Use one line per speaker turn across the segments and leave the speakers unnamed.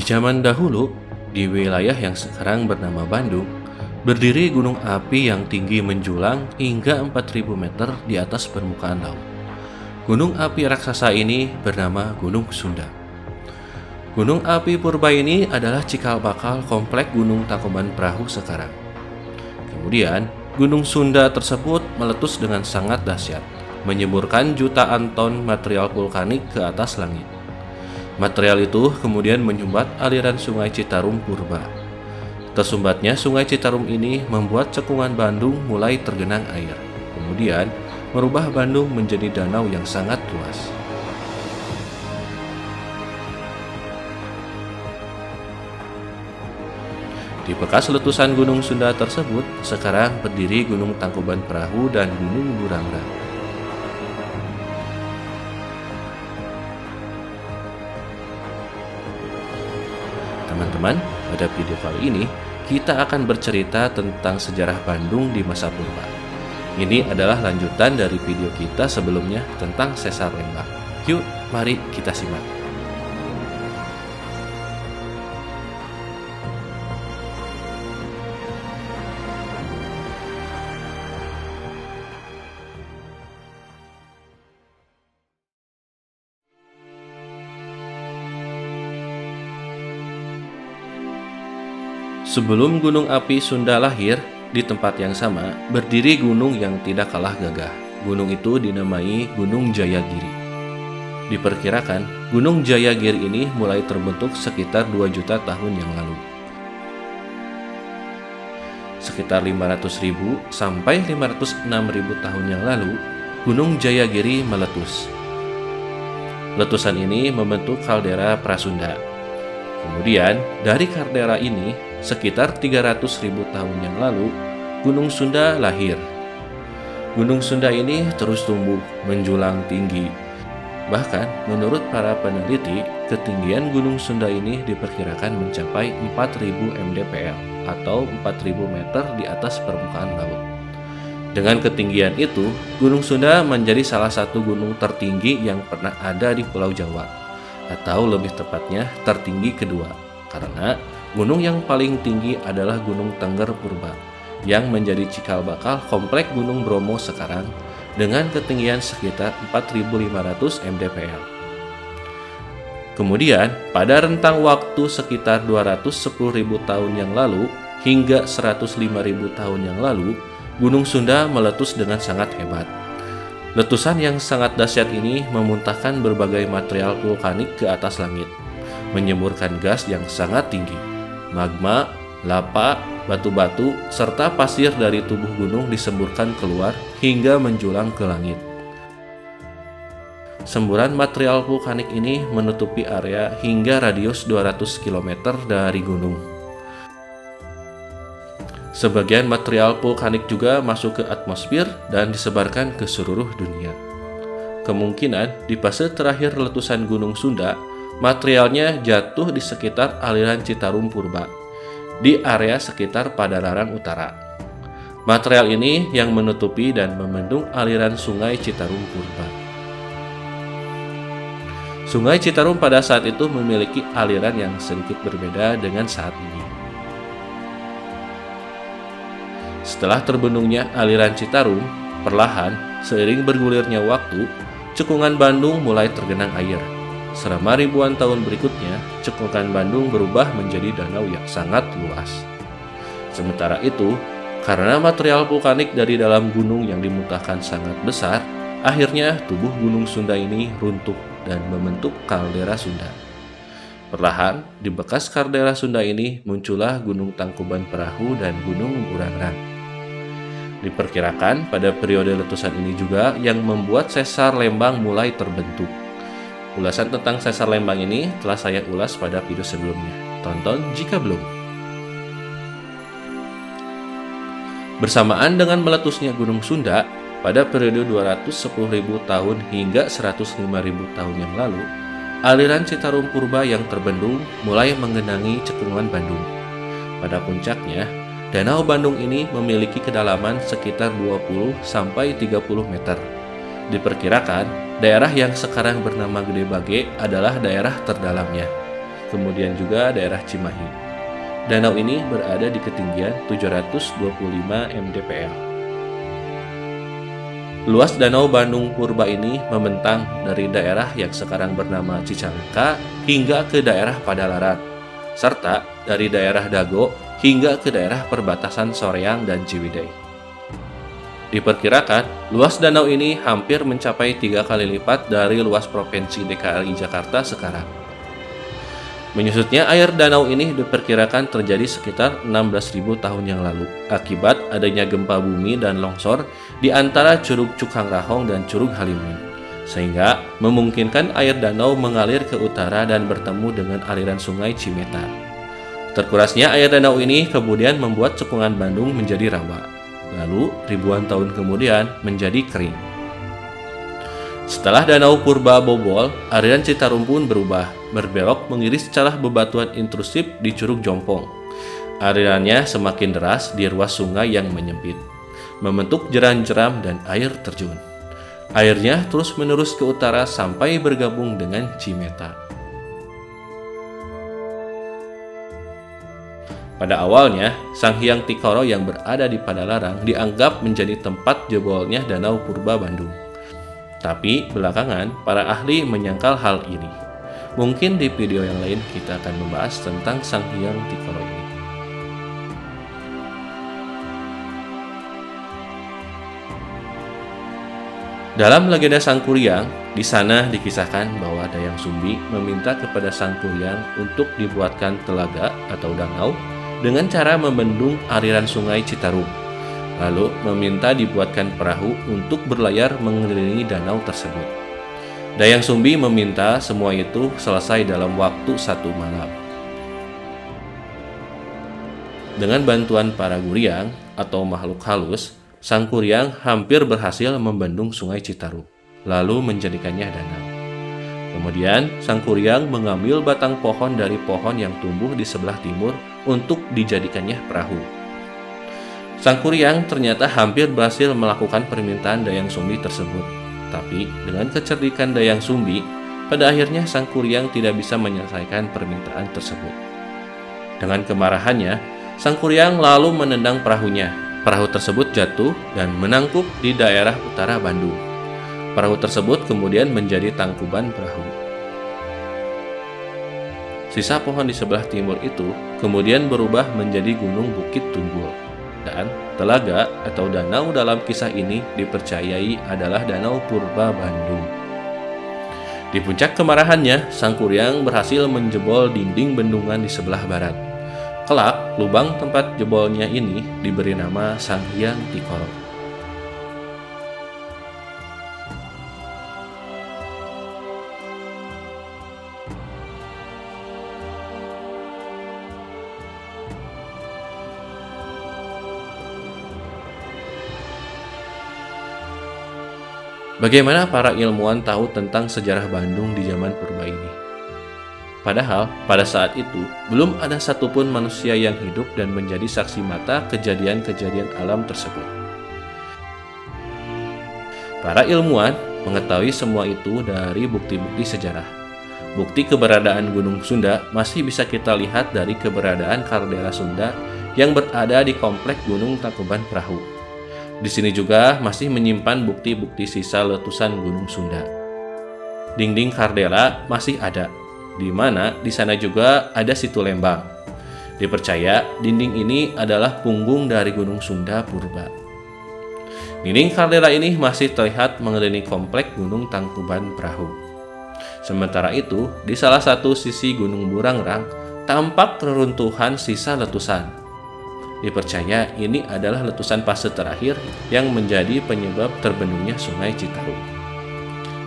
Di zaman dahulu, di wilayah yang sekarang bernama Bandung, berdiri gunung api yang tinggi menjulang hingga 4.000 meter di atas permukaan laut. Gunung api raksasa ini bernama Gunung Sunda. Gunung api purba ini adalah cikal bakal komplek Gunung Tangkuban Perahu sekarang. Kemudian, Gunung Sunda tersebut meletus dengan sangat dahsyat, menyemburkan jutaan ton material vulkanik ke atas langit. Material itu kemudian menyumbat aliran Sungai Citarum purba. Tersumbatnya Sungai Citarum ini membuat cekungan Bandung mulai tergenang air, kemudian merubah Bandung menjadi danau yang sangat luas. Di bekas letusan Gunung Sunda tersebut, sekarang berdiri Gunung Tangkuban Perahu dan Gunung Burangrang. Teman-teman, pada video kali ini kita akan bercerita tentang sejarah Bandung di masa purba. Ini adalah lanjutan dari video kita sebelumnya tentang Sesar Lembang. Yuk, mari kita simak. Sebelum Gunung Api Sunda lahir, di tempat yang sama berdiri gunung yang tidak kalah gagah. Gunung itu dinamai Gunung Jayagiri. Diperkirakan, Gunung Jayagiri ini mulai terbentuk sekitar 2 juta tahun yang lalu. Sekitar 500.000 sampai 506.000 tahun yang lalu, Gunung Jayagiri meletus. Letusan ini membentuk kaldera Prasunda. Kemudian, dari kaldera ini, sekitar 300.000 tahun yang lalu, Gunung Sunda lahir. Gunung Sunda ini terus tumbuh, menjulang tinggi. Bahkan, menurut para peneliti, ketinggian Gunung Sunda ini diperkirakan mencapai 4.000 mdpl atau 4.000 meter di atas permukaan laut. Dengan ketinggian itu, Gunung Sunda menjadi salah satu gunung tertinggi yang pernah ada di Pulau Jawa, atau lebih tepatnya tertinggi kedua, karena gunung yang paling tinggi adalah Gunung Tengger Purba, yang menjadi cikal bakal komplek Gunung Bromo sekarang dengan ketinggian sekitar 4.500 mdpl. Kemudian, pada rentang waktu sekitar 210.000 tahun yang lalu hingga 105.000 tahun yang lalu, Gunung Sunda meletus dengan sangat hebat. Letusan yang sangat dahsyat ini memuntahkan berbagai material vulkanik ke atas langit, menyemburkan gas yang sangat tinggi. Magma, lava, batu-batu, serta pasir dari tubuh gunung disemburkan keluar hingga menjulang ke langit. Semburan material vulkanik ini menutupi area hingga radius 200 km dari gunung. Sebagian material vulkanik juga masuk ke atmosfer dan disebarkan ke seluruh dunia. Kemungkinan di fase terakhir letusan Gunung Sunda, materialnya jatuh di sekitar aliran Citarum Purba, di area sekitar Padalarang Utara. Material ini yang menutupi dan membendung aliran Sungai Citarum Purba. Sungai Citarum pada saat itu memiliki aliran yang sedikit berbeda dengan saat ini. Setelah terbendungnya aliran Citarum, perlahan, seiring bergulirnya waktu, cekungan Bandung mulai tergenang air. Selama ribuan tahun berikutnya, cekungan Bandung berubah menjadi danau yang sangat luas. Sementara itu, karena material vulkanik dari dalam gunung yang dimuntahkan sangat besar, akhirnya tubuh Gunung Sunda ini runtuh dan membentuk kaldera Sunda. Perlahan, di bekas kaldera Sunda ini muncullah Gunung Tangkuban Perahu dan Gunung Burangrang. Diperkirakan pada periode letusan ini juga yang membuat Sesar Lembang mulai terbentuk. Ulasan tentang Sesar Lembang ini telah saya ulas pada video sebelumnya. Tonton jika belum. Bersamaan dengan meletusnya Gunung Sunda, pada periode 210.000 tahun hingga 105.000 tahun yang lalu, aliran Citarum Purba yang terbendung mulai menggenangi cekungan Bandung. Pada puncaknya, Danau Bandung ini memiliki kedalaman sekitar 20-30 meter. Diperkirakan, daerah yang sekarang bernama Gede Bage adalah daerah terdalamnya. kemudian juga daerah Cimahi. Danau ini berada di ketinggian 725 mdpl. Luas Danau Bandung Purba ini membentang dari daerah yang sekarang bernama Cicalengka hingga ke daerah Padalarang, serta dari daerah Dago hingga ke daerah perbatasan Soreang dan Ciwidey. Diperkirakan, luas danau ini hampir mencapai 3 kali lipat dari luas Provinsi DKI Jakarta sekarang. Menyusutnya air danau ini diperkirakan terjadi sekitar 16.000 tahun yang lalu akibat adanya gempa bumi dan longsor di antara Curug Cukang-Rahong dan Curug Halimun, sehingga memungkinkan air danau mengalir ke utara dan bertemu dengan aliran sungai Cimeta. Terkurasnya air danau ini kemudian membuat cekungan Bandung menjadi rawa, lalu ribuan tahun kemudian menjadi kering. Setelah Danau Purba bobol, aliran Citarum pun berubah, berbelok mengiris celah bebatuan intrusif di Curug Jompong. Alirannya semakin deras di ruas sungai yang menyempit, membentuk jeram-jeram dan air terjun. Airnya terus menerus ke utara sampai bergabung dengan Cimeta. Pada awalnya, Sang Hyang Tikoro yang berada di Padalarang dianggap menjadi tempat jebolnya Danau Purba Bandung. Tapi belakangan, para ahli menyangkal hal ini. Mungkin di video yang lain kita akan membahas tentang Sang Hyang Tikoro ini. Dalam legenda Sangkuriang, di sana dikisahkan bahwa Dayang Sumbi meminta kepada Sangkuriang untuk dibuatkan telaga atau danau dengan cara membendung aliran sungai Citarum, lalu meminta dibuatkan perahu untuk berlayar mengelilingi danau tersebut. Dayang Sumbi meminta semua itu selesai dalam waktu 1 malam. Dengan bantuan para guriang atau makhluk halus, Sangkuriang hampir berhasil membendung sungai Citarum, lalu menjadikannya danau. Kemudian, Sangkuriang mengambil batang pohon dari pohon yang tumbuh di sebelah timur untuk dijadikannya perahu. Sangkuriang ternyata hampir berhasil melakukan permintaan Dayang Sumbi tersebut. Tapi dengan kecerdikan Dayang Sumbi, pada akhirnya Sangkuriang tidak bisa menyelesaikan permintaan tersebut. Dengan kemarahannya, Sangkuriang lalu menendang perahunya. Perahu tersebut jatuh dan menangkuk di daerah utara Bandung. Perahu tersebut kemudian menjadi tangkuban perahu. Sisa pohon di sebelah timur itu kemudian berubah menjadi Gunung Bukit Tunggul. Dan telaga atau danau dalam kisah ini dipercayai adalah Danau Purba Bandung. Di puncak kemarahannya, Sangkuriang berhasil menjebol dinding bendungan di sebelah barat. Kelak, lubang tempat jebolnya ini diberi nama Sang Hyang Tikoro. Bagaimana para ilmuwan tahu tentang sejarah Bandung di zaman purba ini? Padahal, pada saat itu, belum ada satupun manusia yang hidup dan menjadi saksi mata kejadian-kejadian alam tersebut. Para ilmuwan mengetahui semua itu dari bukti-bukti sejarah. Bukti keberadaan Gunung Sunda masih bisa kita lihat dari keberadaan kaldera Sunda yang berada di komplek Gunung Tangkuban Perahu. Di sini juga masih menyimpan bukti-bukti sisa letusan Gunung Sunda. Dinding kaldera masih ada, di mana di sana juga ada situ Lembang. Dipercaya dinding ini adalah punggung dari Gunung Sunda Purba. Dinding kaldera ini masih terlihat mengelilingi komplek Gunung Tangkuban Perahu. Sementara itu, di salah satu sisi Gunung Burangrang tampak reruntuhan sisa letusan. Dipercaya ini adalah letusan fase terakhir yang menjadi penyebab terbendungnya sungai Citarum.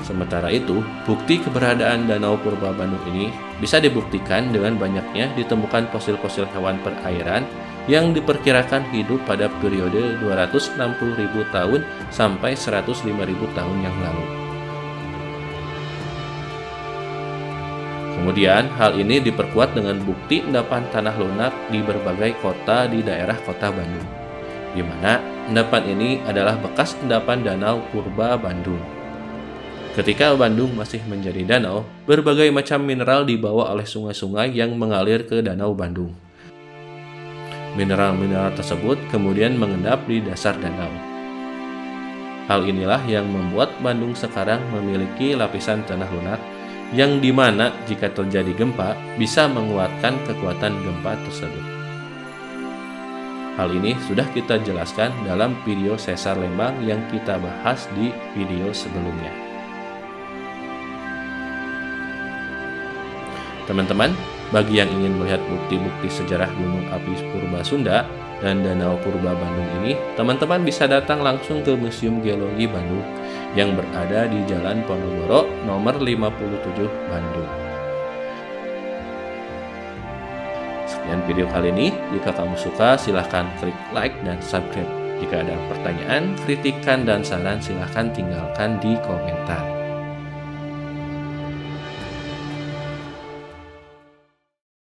Sementara itu, bukti keberadaan Danau Purba Bandung ini bisa dibuktikan dengan banyaknya ditemukan fosil-fosil hewan perairan yang diperkirakan hidup pada periode 260.000 tahun sampai 105.000 tahun yang lalu. Kemudian, hal ini diperkuat dengan bukti endapan tanah lunak di berbagai kota di daerah kota Bandung, di mana endapan ini adalah bekas endapan Danau Purba Bandung. Ketika Bandung masih menjadi danau, berbagai macam mineral dibawa oleh sungai-sungai yang mengalir ke Danau Bandung. Mineral-mineral tersebut kemudian mengendap di dasar danau. Hal inilah yang membuat Bandung sekarang memiliki lapisan tanah lunak yang dimana jika terjadi gempa bisa menguatkan kekuatan gempa tersebut. Hal ini sudah kita jelaskan dalam video Sesar Lembang yang kita bahas di video sebelumnya. Teman-teman, bagi yang ingin melihat bukti-bukti sejarah Gunung Api Purba Sunda dan Danau Purba Bandung ini, teman-teman bisa datang langsung ke Museum Geologi Bandung yang berada di Jalan Ponorogo nomor 57 Bandung. Sekian video kali ini. Jika kamu suka, silahkan klik like dan subscribe. Jika ada pertanyaan, kritikan, dan saran, silahkan tinggalkan di komentar.